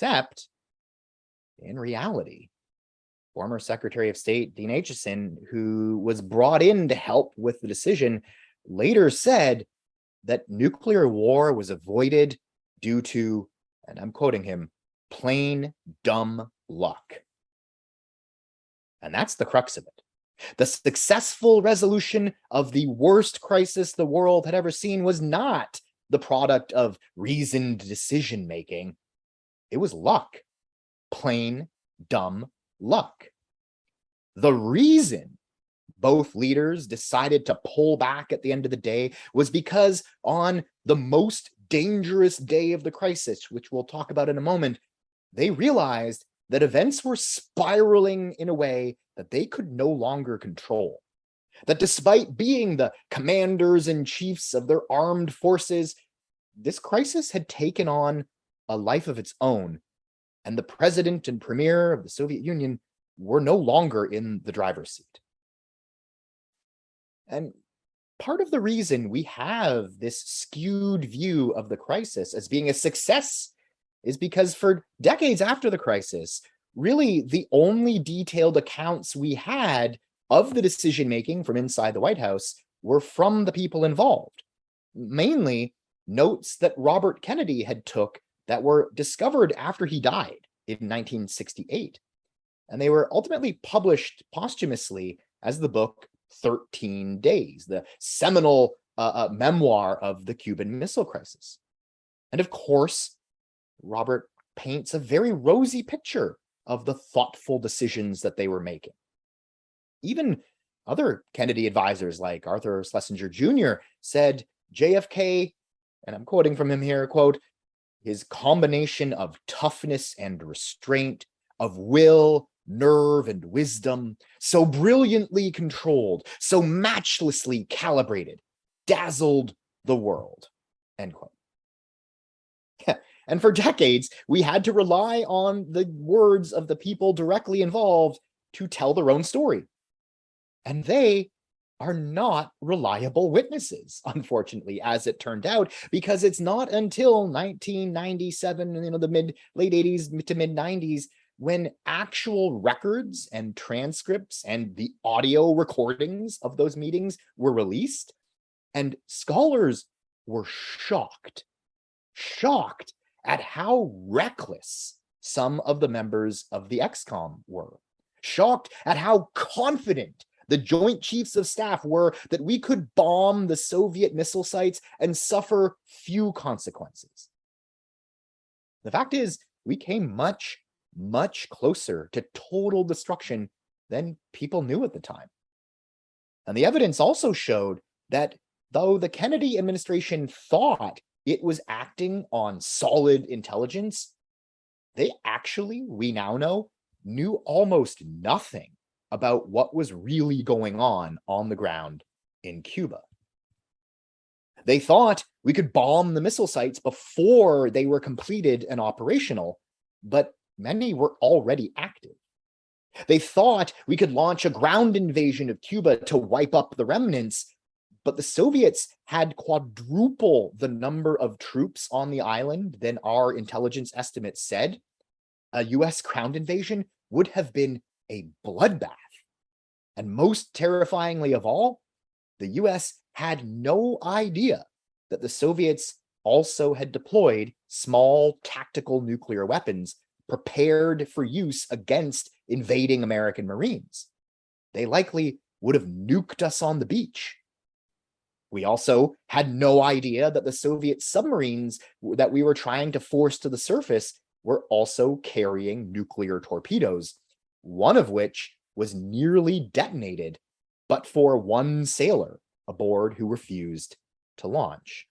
Except, in reality, former Secretary of State Dean Acheson, who was brought in to help with the decision, later said that nuclear war was avoided due to, and I'm quoting him, plain dumb luck. And that's the crux of it. The successful resolution of the worst crisis the world had ever seen was not the product of reasoned decision-making. It was luck. Plain dumb luck. The reason both leaders decided to pull back at the end of the day was because on the most dangerous day of the crisis, which we'll talk about in a moment, they realized that events were spiraling in a way that they could no longer control. That despite being the commanders and chiefs of their armed forces, this crisis had taken on a life of its own, and the president and premier of the Soviet Union were no longer in the driver's seat. And part of the reason we have this skewed view of the crisis as being a success is because for decades after the crisis, really the only detailed accounts we had of the decision-making from inside the White House were from the people involved, mainly notes that Robert Kennedy had took that were discovered after he died in 1968. And they were ultimately published posthumously as the book 13 Days, the seminal memoir of the Cuban Missile Crisis. And of course, Robert paints a very rosy picture of the thoughtful decisions that they were making. Even other Kennedy advisors like Arthur Schlesinger Jr. said JFK, and I'm quoting from him here, quote, his combination of toughness and restraint, of will, nerve, and wisdom, so brilliantly controlled, so matchlessly calibrated, dazzled the world, end quote. And for decades, we had to rely on the words of the people directly involved to tell their own story. And they are not reliable witnesses, unfortunately, as it turned out, because it's not until 1997, the late 80s to mid 90s, when actual records and transcripts and the audio recordings of those meetings were released. And scholars were shocked at how reckless some of the members of the ExComm were, shocked at how confident the Joint Chiefs of Staff were that we could bomb the Soviet missile sites and suffer few consequences. The fact is, we came much, much closer to total destruction than people knew at the time. And the evidence also showed that though the Kennedy administration thought it was acting on solid intelligence, they actually, we now know, knew almost nothing about what was really going on the ground in Cuba. They thought we could bomb the missile sites before they were completed and operational, but many were already active. They thought we could launch a ground invasion of Cuba to wipe up the remnants, but the Soviets had quadruple the number of troops on the island than our intelligence estimates said. A US ground invasion would have been a bloodbath. And most terrifyingly of all, the US had no idea that the Soviets also had deployed small tactical nuclear weapons prepared for use against invading American Marines. They likely would have nuked us on the beach. We also had no idea that the Soviet submarines that we were trying to force to the surface were also carrying nuclear torpedoes, one of which was nearly detonated, but for one sailor aboard who refused to launch.